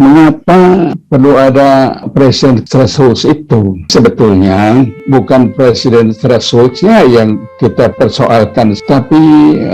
Mengapa perlu ada presiden threshold itu? Sebetulnya bukan presiden thresholdnya yang kita persoalkan, tapi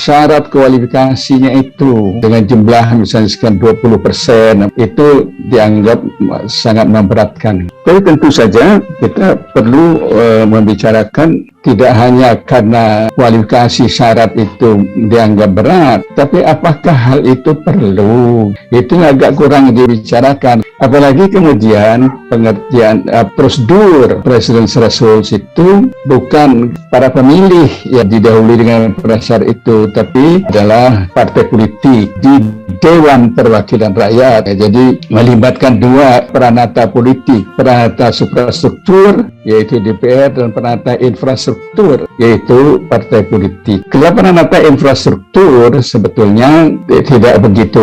syarat kualifikasinya itu dengan jumlah misalnya sekian 20% itu dianggap sangat memberatkan. Tapi tentu saja kita perlu membicarakan tidak hanya karena kualifikasi syarat itu dianggap berat, tapi apakah hal itu perlu? Itu agak kurang dibicarakan. Apalagi kemudian pengertian prosedur presiden threshold itu bukan para pemilih yang didahului dengan prasyarat itu, tapi adalah partai politik di Dewan Perwakilan Rakyat. Jadi melibatkan dua peranata politik, peranata suprastruktur yaitu DPR dan peranata infrastruktur yaitu partai politik. Kalau peranata infrastruktur sebetulnya tidak begitu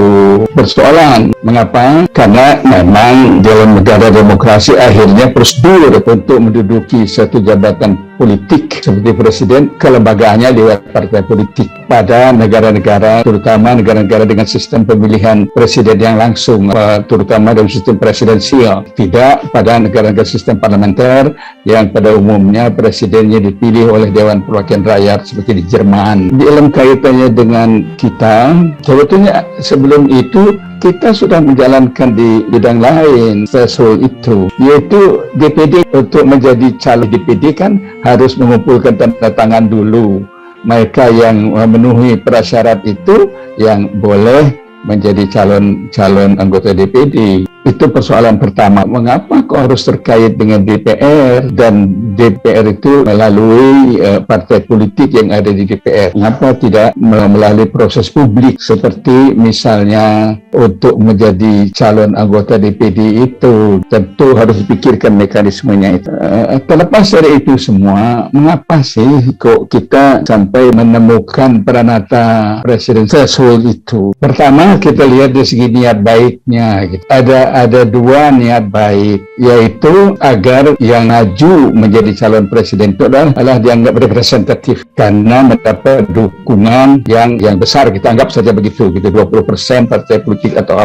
persoalan. Mengapa? Karena memang dalam negara demokrasi akhirnya prosedur untuk menduduki satu jabatan politik seperti presiden kelembagaannya lewat partai politik. Pada negara-negara, terutama negara-negara dengan sistem pemilihan presiden yang langsung, terutama dalam sistem presidensial, tidak pada negara-negara sistem parlementer yang pada umumnya presidennya dipilih oleh Dewan Perwakilan Rakyat seperti di Jerman. Dalam kaitannya dengan kita, sebetulnya sebelum itu kita sudah menjalankan di bidang lain threshold itu, yaitu DPD. Untuk menjadi calon DPD kan harus mengumpulkan tanda tangan dulu. Mereka yang memenuhi prasyarat itu yang boleh menjadi calon anggota DPD. Itu persoalan pertama. Mengapa kok harus terkait dengan DPR dan DPR itu melalui partai politik yang ada di DPR? Mengapa tidak melalui proses publik seperti misalnya untuk menjadi calon anggota DPD itu? Tentu harus dipikirkan mekanismenya itu. Terlepas dari itu semua, mengapa sih kok kita sampai menemukan peranata presiden threshold itu? Pertama, kita lihat dari segi niat baiknya. Ada dua niat baik, yaitu agar yang maju menjadi calon presiden itu adalah dianggap representatif karena mendapat dukungan yang besar. Kita anggap saja begitu, 20% partai politik atau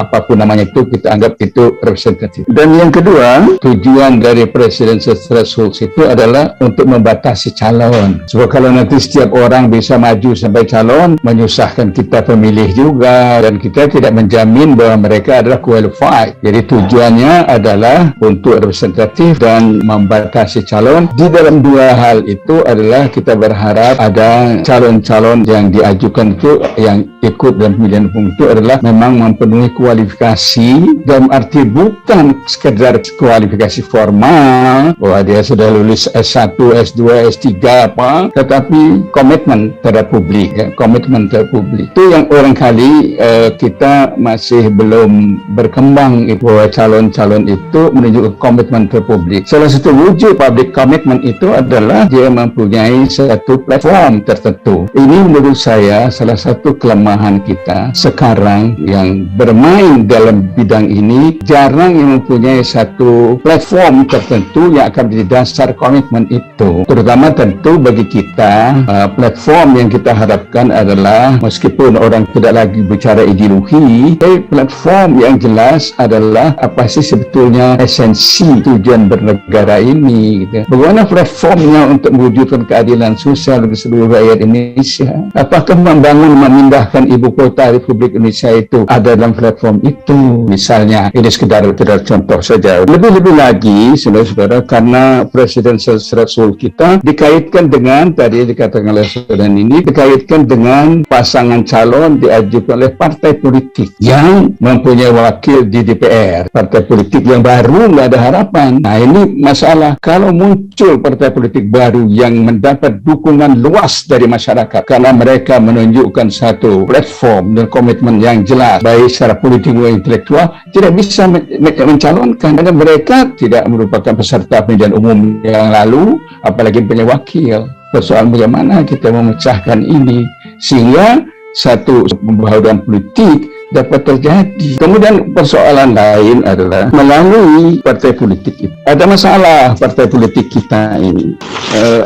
apapun namanya itu, kita anggap itu representatif. Dan yang kedua, tujuan dari presidential threshold itu adalah untuk membatasi calon. Sebab kalau nanti setiap orang bisa maju sampai calon, menyusahkan kita pemilih juga, dan kita tidak menjamin bahwa mereka adalah qualified. Jadi tujuannya adalah untuk representatif dan membatasi calon. Di dalam dua hal itu adalah kita berharap ada calon-calon yang diajukan itu, yang ikut dalam pemilihan umum itu adalah memang mempenuhi kualifikasi, dalam arti bukan sekedar kualifikasi formal bahwa dia sudah lulus S1, S2, S3 apa, tetapi komitmen terhadap publik, komitmen terhadap publik. Itu yang barangkali kita masih belum berkembang, bahwa calon-calon itu menunjukkan komitmen ke publik. Salah satu wujud public commitment itu adalah dia mempunyai satu platform tertentu. Ini menurut saya salah satu kelemahan kita sekarang yang bermain dalam bidang ini, jarang yang mempunyai satu platform tertentu yang akan menjadi dasar komitmen itu. Terutama tentu bagi kita, platform yang kita harapkan adalah, meskipun orang tidak lagi bicara ideologi, platform yang jelas adalah apa sih sebetulnya esensi tujuan bernegara ini, gitu. Bagaimana platformnya untuk mewujudkan keadilan sosial bagi seluruh rakyat Indonesia? Apakah memindahkan ibu kota Republik Indonesia itu ada dalam platform itu? Misalnya, ini sekedar contoh saja. Lebih-lebih lagi, saudara-saudara, karena presidential threshold kita dikaitkan dengan, tadi dikatakan oleh saudara ini, dikaitkan dengan pasangan calon diajukan oleh partai politik yang mempunyai wakil di DPR, partai politik yang baru nggak ada harapan. Nah, ini masalah. Kalau muncul partai politik baru yang mendapat dukungan luas dari masyarakat karena mereka menunjukkan satu platform dan komitmen yang jelas, baik secara politik maupun intelektual, tidak bisa mencalonkan karena mereka tidak merupakan peserta pemilihan umum yang lalu, apalagi punya wakil. Persoalan bagaimana kita memecahkan ini sehingga satu pembaharuan politik dapat terjadi. Kemudian persoalan lain adalah melalui partai politik itu. Ada masalah partai politik kita ini.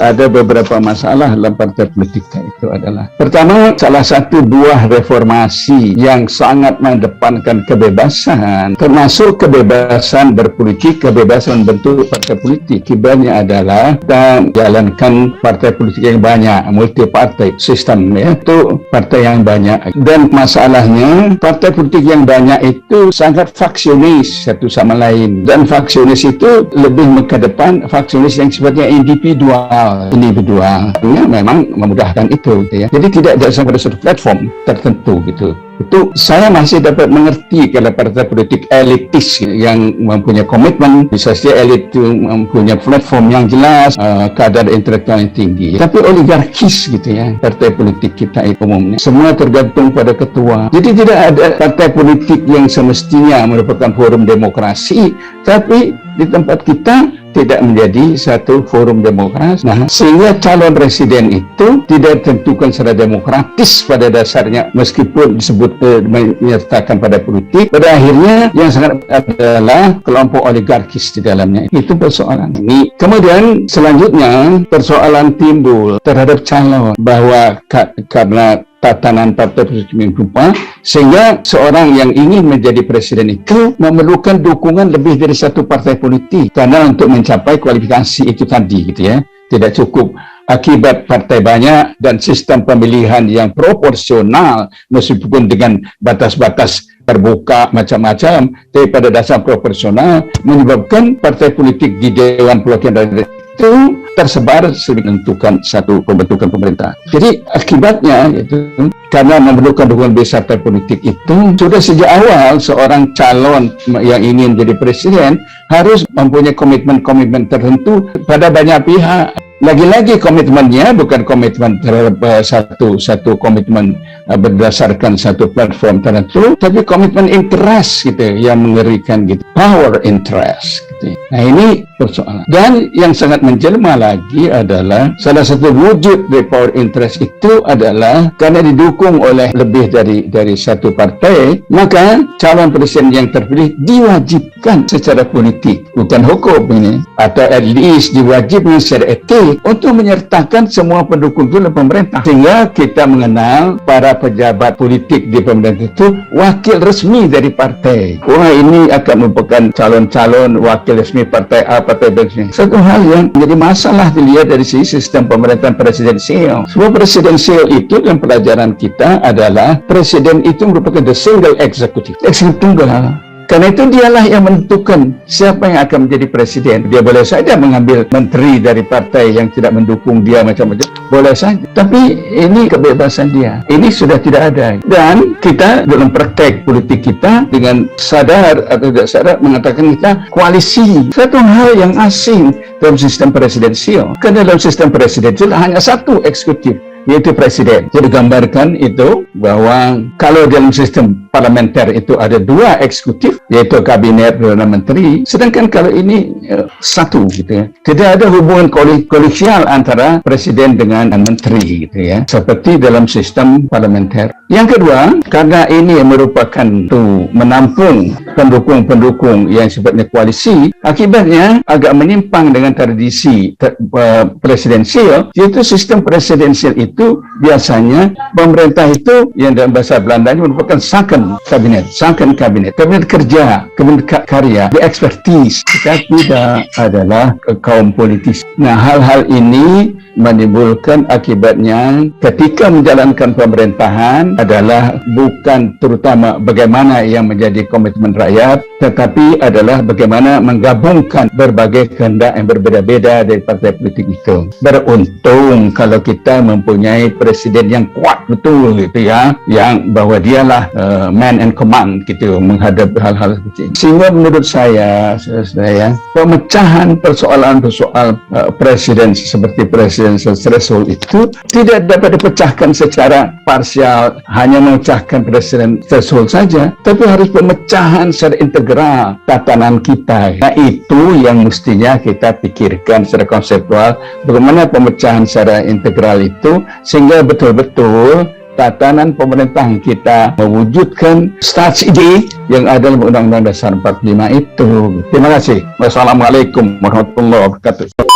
Ada beberapa masalah dalam partai politik kita itu adalah, pertama, salah satu buah reformasi yang sangat mengedepankan kebebasan, termasuk kebebasan berpolitik, kebebasan bentuk partai politik. Akibatnya adalah kita jalankan partai politik yang banyak, multi partai sistem, ya, itu partai yang banyak. Dan masalahnya partai politik yang banyak itu sangat faksionis satu sama lain, dan faksionis itu lebih ke depan faksionis yang sifatnya individual. Ya, memang memudahkan itu, gitu ya. Jadi tidak ada pada satu platform tertentu gitu. Itu saya masih dapat mengerti kalau partai politik elitis yang mempunyai komitmen, bisa saja elit itu mempunyai platform yang jelas, kadar intelektual yang tinggi. Tapi oligarkis gitu ya, partai politik kita itu umumnya semua tergantung pada ketua. Jadi tidak ada partai politik yang semestinya merupakan forum demokrasi, tapi di tempat kita tidak menjadi satu forum demokrasi. Nah, sehingga calon presiden itu tidak ditentukan secara demokratis pada dasarnya, meskipun disebut menyertakan pada politik. Pada akhirnya yang sangat adalah kelompok oligarkis di dalamnya. Itu persoalan ini. Kemudian selanjutnya persoalan timbul terhadap calon, bahwa karena tatanan partai politik berupa, sehingga seorang yang ingin menjadi presiden itu memerlukan dukungan lebih dari satu partai politik, karena untuk mencapai kualifikasi itu tadi, gitu ya, tidak cukup akibat partai banyak dan sistem pemilihan yang proporsional, meskipun dengan batas-batas terbuka macam-macam, tapi pada dasar proporsional menyebabkan partai politik di Dewan Perwakilan Rakyat itu tersebar sehingga menentukan satu pembentukan pemerintah. Jadi akibatnya itu, karena memerlukan dukungan besar partai politik itu, sudah sejak awal seorang calon yang ingin jadi presiden harus mempunyai komitmen-komitmen tertentu pada banyak pihak. Lagi-lagi komitmennya bukan komitmen terhadap satu komitmen berdasarkan satu platform tertentu, tapi komitmen interest gitu yang mengerikan gitu, power interest gitu. Nah, ini persoalan. Dan yang sangat menjelma lagi adalah salah satu wujud dari power interest itu adalah karena didukung oleh lebih dari satu partai, maka calon presiden yang terpilih diwajibkan secara politik, bukan hukum ini, atau at least diwajibkan secara etik untuk menyertakan semua pendukung itu dalam pemerintah. Sehingga kita mengenal para pejabat politik di pemerintah itu wakil resmi dari partai. Wah, ini akan merupakan calon-calon wakil resmi partai A, partai B. Satu hal yang menjadi masalah dilihat dari sisi sistem pemerintahan presidensial. Sebuah presidensial itu dalam pelajaran kita adalah presiden itu merupakan the single executive, eksekutif tunggal. Karena itu dialah yang menentukan siapa yang akan menjadi presiden. Dia boleh saja mengambil menteri dari partai yang tidak mendukung dia macam-macam, boleh saja. Tapi ini kebebasan dia. Ini sudah tidak ada. Dan kita dalam praktek politik kita dengan sadar atau tidak sadar mengatakan kita koalisi. Satu hal yang asing dalam sistem presidensial. Karena dalam sistem presidensial hanya satu eksekutif, yaitu presiden. Jadi gambarkan itu bahwa kalau dalam sistem parlementer itu ada dua eksekutif, yaitu kabinet dan menteri, sedangkan kalau ini satu gitu ya. Tidak ada hubungan kolegial antara presiden dengan menteri gitu ya, seperti dalam sistem parlementer. Yang kedua, karena ini merupakan menampung pendukung-pendukung yang sifatnya koalisi, akibatnya agak menyimpang dengan tradisi presidensial, yaitu sistem presidensial itu biasanya pemerintah itu yang dalam bahasa Belanda merupakan second kabinet kerja, kabinet karya, the expertise. Kita tidak adalah kaum politis. Nah, hal-hal ini menimbulkan akibatnya ketika menjalankan pemerintahan adalah bukan terutama bagaimana yang menjadi komitmen rakyat, tetapi adalah bagaimana menggabungkan berbagai kehendak yang berbeda-beda dari partai politik itu. Beruntung kalau kita mempunyai presiden yang kuat betul gitu ya, yang bahwa dialah man and command gitu menghadapi hal-hal seperti ini. Sehingga menurut saya pemecahan persoalan-persoalan presiden seperti presidential threshold itu tidak dapat dipecahkan secara parsial, hanya memecahkan presiden threshold saja, tapi harus pemecahan secara integral tatanan kita. Nah, itu yang mestinya kita pikirkan secara konseptual, bagaimana pemecahan secara integral itu sehingga betul-betul tatanan pemerintahan kita mewujudkan strategi yang ada dalam Undang-Undang Dasar 45 itu. Terima kasih. Wassalamualaikum warahmatullahi wabarakatuh.